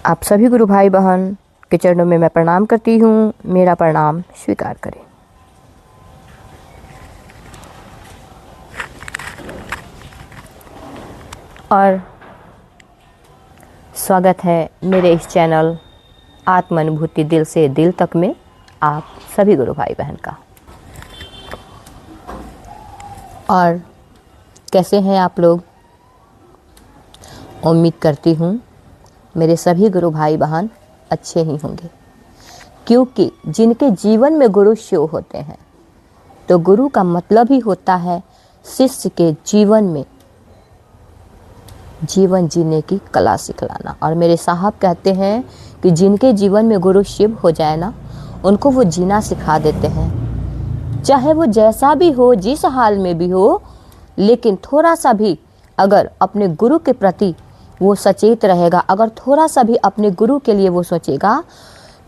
आप सभी गुरु भाई बहन के चरणों में मैं प्रणाम करती हूँ। मेरा प्रणाम स्वीकार करें। और स्वागत है मेरे इस चैनल आत्म अनुभूति दिल से दिल तक में आप सभी गुरु भाई बहन का। और कैसे हैं आप लोग? उम्मीद करती हूँ मेरे सभी गुरु भाई बहन अच्छे ही होंगे, क्योंकि जिनके जीवन में गुरु शिव होते हैं तो गुरु का मतलब ही होता है शिष्य के जीवन में जीवन जीने की कला सिखलाना। और मेरे साहब कहते हैं कि जिनके जीवन में गुरु शिव हो जाए ना, उनको वो जीना सिखा देते हैं, चाहे वो जैसा भी हो, जिस हाल में भी हो, लेकिन थोड़ा सा भी अगर अपने गुरु के प्रति वो सचेत रहेगा, अगर थोड़ा सा भी अपने गुरु के लिए वो सोचेगा,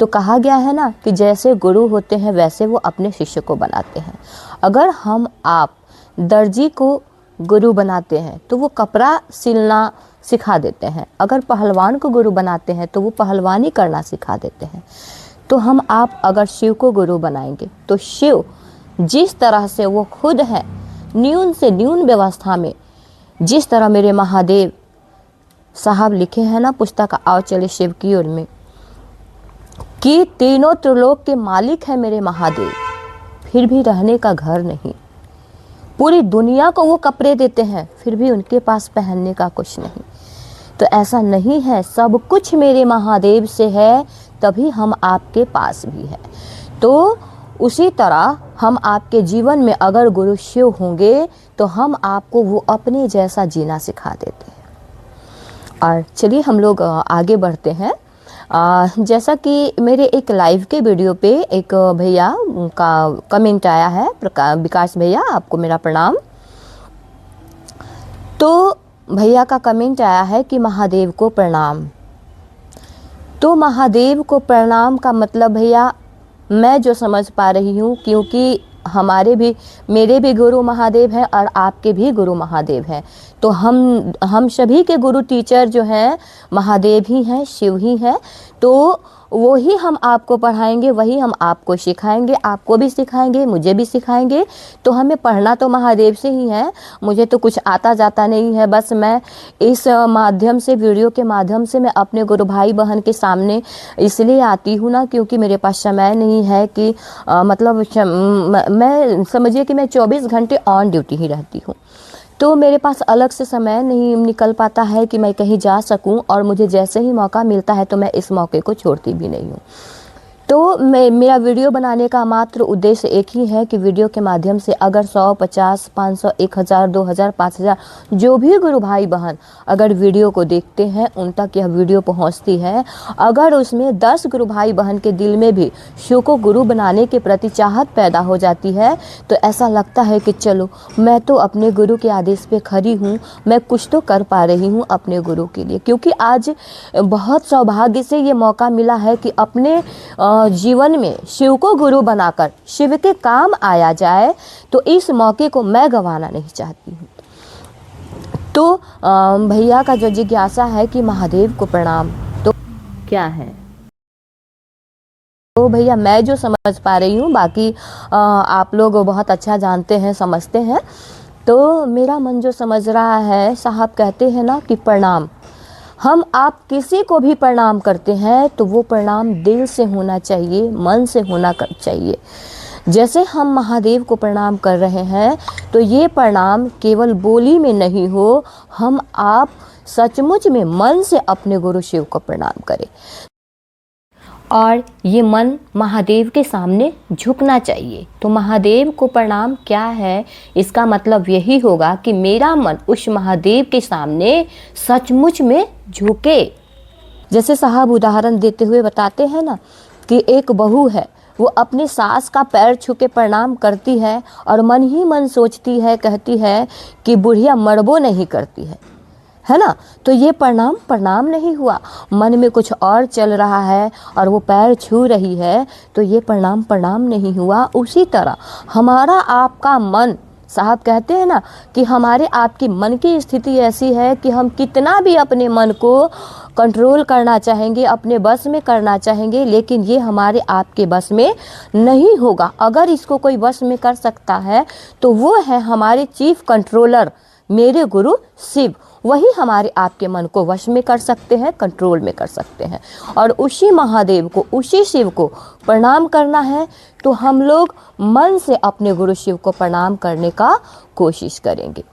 तो कहा गया है ना कि जैसे गुरु होते हैं वैसे वो अपने शिष्य को बनाते हैं। अगर हम आप दर्जी को गुरु बनाते हैं तो वो कपड़ा सिलना सिखा देते हैं, अगर पहलवान को गुरु बनाते हैं तो वो पहलवानी करना सिखा देते हैं। तो हम आप अगर शिव को गुरु बनाएंगे तो शिव जिस तरह से वो खुद है न्यून से न्यून व्यवस्था में, जिस तरह मेरे महादेव साहब लिखे हैं ना पुस्तक आओ चले शिव की ओर में, कि तीनों त्रिलोक के मालिक है मेरे महादेव, फिर भी रहने का घर नहीं। पूरी दुनिया को वो कपड़े देते हैं, फिर भी उनके पास पहनने का कुछ नहीं। तो ऐसा नहीं है, सब कुछ मेरे महादेव से है, तभी हम आपके पास भी है। तो उसी तरह हम आपके जीवन में अगर गुरु शिव होंगे तो हम आपको वो अपने जैसा जीना सिखा देते हैं। और चलिए हम लोग आगे बढ़ते हैं। जैसा कि मेरे एक लाइव के वीडियो पे एक भैया का कमेंट आया है, विकास भैया, आपको मेरा प्रणाम। तो भैया का कमेंट आया है कि महादेव को प्रणाम। तो महादेव को प्रणाम का मतलब भैया मैं जो समझ पा रही हूँ, क्योंकि मेरे भी गुरु महादेव हैं और आपके भी गुरु महादेव हैं, तो हम सभी के गुरु टीचर जो हैं महादेव ही हैं, शिव ही हैं। तो वो ही हम आपको पढ़ाएंगे, वही हम आपको सिखाएंगे, आपको भी सिखाएंगे, मुझे भी सिखाएंगे। तो हमें पढ़ना तो महादेव से ही है, मुझे तो कुछ आता जाता नहीं है। बस मैं इस माध्यम से, वीडियो के माध्यम से मैं अपने गुरु भाई बहन के सामने इसलिए आती हूँ ना, क्योंकि मेरे पास समय नहीं है कि मैं समझिए कि मैं 24 घंटे ऑन ड्यूटी ही रहती हूँ, तो मेरे पास अलग से समय नहीं निकल पाता है कि मैं कहीं जा सकूं। और मुझे जैसे ही मौका मिलता है तो मैं इस मौके को छोड़ती भी नहीं हूं। तो मेरा वीडियो बनाने का मात्र उद्देश्य एक ही है कि वीडियो के माध्यम से अगर 100, 50, 500, 1000, 2000, 5000 जो भी गुरु भाई बहन अगर वीडियो को देखते हैं उन तक यह वीडियो पहुंचती है, अगर उसमें 10 गुरु भाई बहन के दिल में भी शिव को गुरु बनाने के प्रति चाहत पैदा हो जाती है, तो ऐसा लगता है कि चलो मैं तो अपने गुरु के आदेश पे खड़ी हूँ, मैं कुछ तो कर पा रही हूँ अपने गुरु के लिए। क्योंकि आज बहुत सौभाग्य से ये मौका मिला है कि अपने जीवन में शिव को गुरु बनाकर शिव के काम आया जाए, तो इस मौके को मैं गंवाना नहीं चाहती हूँ। तो भैया का जो जिज्ञासा है कि महादेव को प्रणाम तो क्या है, तो भैया मैं जो समझ पा रही हूँ, बाकी आप लोग बहुत अच्छा जानते हैं, समझते हैं। तो मेरा मन जो समझ रहा है, साहब कहते हैं ना कि प्रणाम, हम आप किसी को भी प्रणाम करते हैं तो वो प्रणाम दिल से होना चाहिए, मन से होना चाहिए। जैसे हम महादेव को प्रणाम कर रहे हैं तो ये प्रणाम केवल बोली में नहीं हो, हम आप सचमुच में मन से अपने गुरु शिव को प्रणाम करें। और ये मन महादेव के सामने झुकना चाहिए। तो महादेव को प्रणाम क्या है, इसका मतलब यही होगा कि मेरा मन उस महादेव के सामने सचमुच में झुके। जैसे साहब उदाहरण देते हुए बताते हैं ना कि एक बहू है, वो अपने सास का पैर छू के प्रणाम करती है और मन ही मन सोचती है, कहती है कि बुढ़िया मरबो नहीं करती है ना। तो ये प्रणाम नहीं हुआ, मन में कुछ और चल रहा है और वो पैर छू रही है, तो ये प्रणाम नहीं हुआ। उसी तरह हमारा आपका मन साहब कहते हैं ना कि हमारे आपकी मन की स्थिति ऐसी है कि हम कितना भी अपने मन को कंट्रोल करना चाहेंगे, अपने बस में करना चाहेंगे, लेकिन ये हमारे आपके बस में नहीं होगा। अगर इसको कोई बस में कर सकता है तो वो है हमारे चीफ कंट्रोलर मेरे गुरु शिव। वही हमारे आपके मन को वश में कर सकते हैं, कंट्रोल में कर सकते हैं। और उसी महादेव को, उसी शिव को प्रणाम करना है तो हम लोग मन से अपने गुरु शिव को प्रणाम करने का कोशिश करेंगे।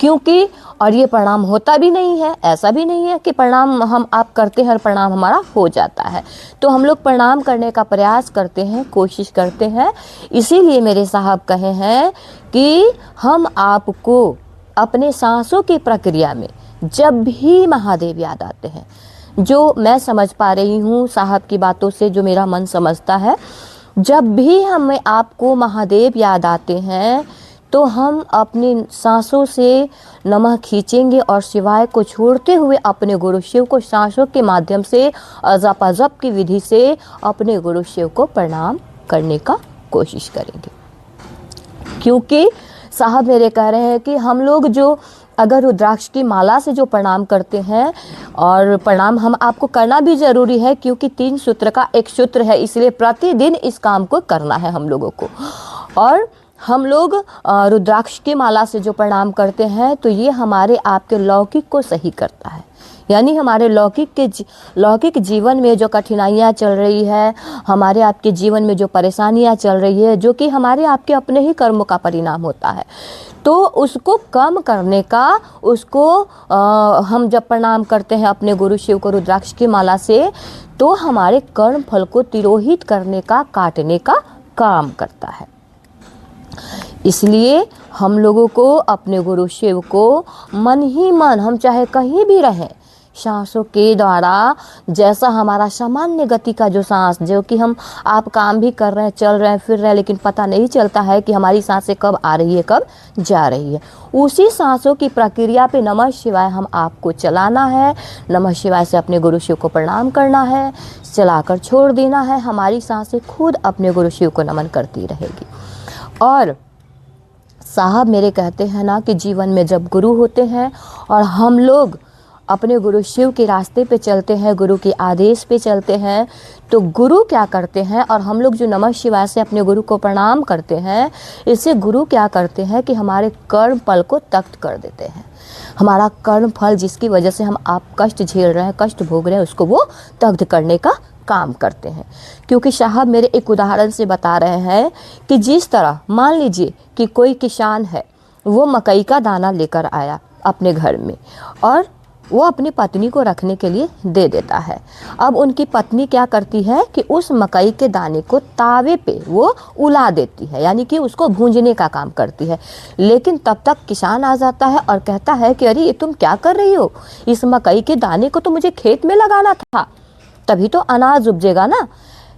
क्योंकि और ये प्रणाम होता भी नहीं है, ऐसा भी नहीं है कि प्रणाम हम आप करते हैं और प्रणाम हमारा हो जाता है। तो हम लोग प्रणाम करने का प्रयास करते हैं, कोशिश करते हैं। इसीलिए मेरे साहब कहे हैं कि हम आपको अपने सांसों की प्रक्रिया में जब भी महादेव याद आते हैं, जो मैं समझ पा रही हूँ साहब की बातों से, जो मेरा मन समझता है, जब भी हमें आपको महादेव याद आते हैं तो हम अपनी सांसों से नमः खींचेंगे और शिवाय को छोड़ते हुए अपने गुरु शिव को सांसों के माध्यम से अजप अजप की विधि से अपने गुरु शिव को प्रणाम करने का कोशिश करेंगे। क्योंकि साहब मेरे कह रहे हैं कि हम लोग जो अगर रुद्राक्ष की माला से जो प्रणाम करते हैं, और प्रणाम हम आपको करना भी ज़रूरी है क्योंकि 3 सूत्र का एक सूत्र है, इसलिए प्रतिदिन इस काम को करना है हम लोगों को। और हम लोग रुद्राक्ष की माला से जो प्रणाम करते हैं तो ये हमारे आपके लौकिक को सही करता है। यानी हमारे लौकिक जीवन में जो कठिनाइयाँ चल रही है, हमारे आपके जीवन में जो परेशानियाँ चल रही है, जो कि हमारे आपके अपने ही कर्मों का परिणाम होता है, तो उसको कम करने का, उसको हम जब प्रणाम करते हैं अपने गुरु शिव को रुद्राक्ष की माला से, तो हमारे कर्म फल को तिरोहित करने का, काटने का काम करता है। इसलिए हम लोगों को अपने गुरु शिव को मन ही मन, हम चाहे कहीं भी रहें, सांसों के द्वारा, जैसा हमारा सामान्य गति का जो सांस, जो कि हम आप काम भी कर रहे हैं, चल रहे हैं, फिर रहे हैं, लेकिन पता नहीं चलता है कि हमारी सांसें कब आ रही है, कब जा रही है, उसी सांसों की प्रक्रिया पे नमः शिवाय हम आपको चलाना है। नमः शिवाय से अपने गुरु शिव को प्रणाम करना है, चलाकर छोड़ देना है। हमारी सांसें खुद अपने गुरु शिव को नमन करती रहेगी। और साहब मेरे कहते हैं ना कि जीवन में जब गुरु होते हैं और हम लोग अपने गुरु शिव के रास्ते पे चलते हैं, गुरु के आदेश पे चलते हैं, तो गुरु क्या करते हैं, और हम लोग जो नमः शिवाय से अपने गुरु को प्रणाम करते हैं, इससे गुरु क्या करते हैं कि हमारे कर्म फल को तख्त कर देते हैं। हमारा कर्म फल जिसकी वजह से हम आप कष्ट झेल रहे हैं, कष्ट भोग रहे हैं, उसको वो तख्त करने का काम करते हैं। क्योंकि साहब मेरे एक उदाहरण से बता रहे हैं कि जिस तरह मान लीजिए कि कोई किसान है, वो मकई का दाना लेकर आया अपने घर में और वो अपनी पत्नी को रखने के लिए दे देता है। अब उनकी पत्नी क्या करती है कि उस मकई के दाने को तावे पे वो उला देती है, यानी कि उसको भूंजने का काम करती है। लेकिन तब तक किसान आ जाता है और कहता है कि अरे ये तुम क्या कर रही हो, इस मकई के दाने को तो मुझे खेत में लगाना था, तभी तो अनाज उपजेगा ना।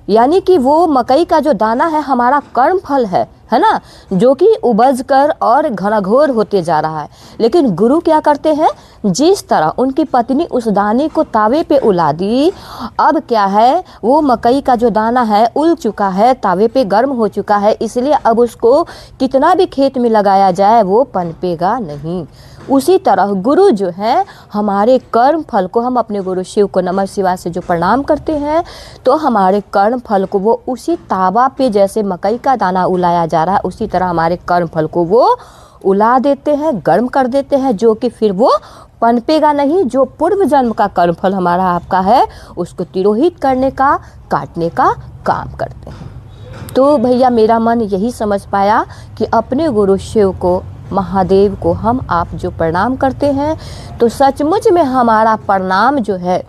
यानी कि वो मकई का जो दाना है हमारा कर्म फल है ना, जो कि उपज कर और घनघोर होते जा रहा है। लेकिन गुरु क्या करते हैं, जिस तरह उनकी पत्नी उस दाने को तावे पे उला दी, अब क्या है, वो मकई का जो दाना है उल चुका है, तावे पे गर्म हो चुका है, इसलिए अब उसको कितना भी खेत में लगाया जाए वो पनपेगा नहीं। उसी तरह गुरु जो है, हमारे कर्म फल को, हम अपने गुरु शिव को नमः शिवाय से जो प्रणाम करते हैं, तो हमारे कर्म फल को वो उसी तावा पे जैसे मकई का दाना उलाया जा रहा है, उसी तरह हमारे कर्म फल को वो उला देते हैं, गर्म कर देते हैं, जो कि फिर वो पनपेगा नहीं। जो पूर्व जन्म का कर्म फल हमारा आपका है, उसको तिरोहित करने का, काटने का काम करते हैं। तो भैया मेरा मन यही समझ पाया कि अपने गुरु शिव को, महादेव को हम आप जो प्रणाम करते हैं, तो सचमुच में हमारा प्रणाम जो है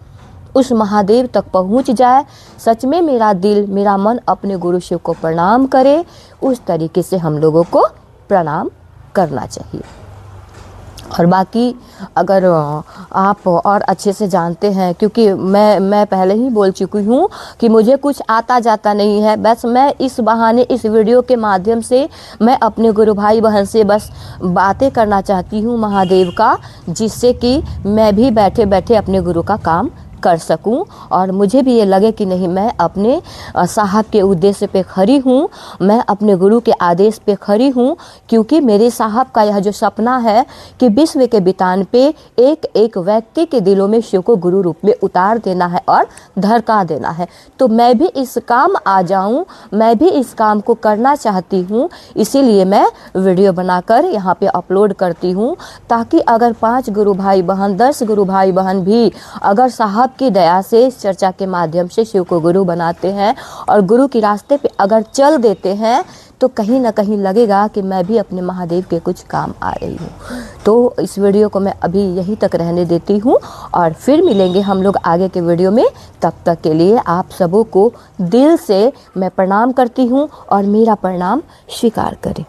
उस महादेव तक पहुंच जाए। सच में मेरा दिल, मेरा मन अपने गुरु शिव को प्रणाम करे, उस तरीके से हम लोगों को प्रणाम करना चाहिए। और बाकी अगर आप और अच्छे से जानते हैं, क्योंकि मैं पहले ही बोल चुकी हूँ कि मुझे कुछ आता जाता नहीं है, बस मैं इस बहाने, इस वीडियो के माध्यम से मैं अपने गुरु भाई बहन से बस बातें करना चाहती हूँ महादेव का, जिससे कि मैं भी बैठे बैठे अपने गुरु का काम कर सकूं और मुझे भी ये लगे कि नहीं, मैं अपने साहब के उद्देश्य पे खड़ी हूँ, मैं अपने गुरु के आदेश पे खड़ी हूँ। क्योंकि मेरे साहब का यह जो सपना है कि विश्व के बितान पे एक एक व्यक्ति के दिलों में शिव को गुरु रूप में उतार देना है और धड़का देना है, तो मैं भी इस काम आ जाऊं, मैं भी इस काम को करना चाहती हूं। इसीलिए मैं वीडियो बनाकर यहाँ पे अपलोड करती हूँ, ताकि अगर 5 गुरु भाई बहन, 10 गुरु भाई बहन भी अगर साहब की दया से इस चर्चा के माध्यम से शिव को गुरु बनाते हैं और गुरु के रास्ते पे अगर चल देते हैं, तो कहीं ना कहीं लगेगा कि मैं भी अपने महादेव के कुछ काम आ रही हूँ। तो इस वीडियो को मैं अभी यहीं तक रहने देती हूँ और फिर मिलेंगे हम लोग आगे के वीडियो में। तब तक के लिए आप सबों को दिल से मैं प्रणाम करती हूँ और मेरा प्रणाम स्वीकार करें।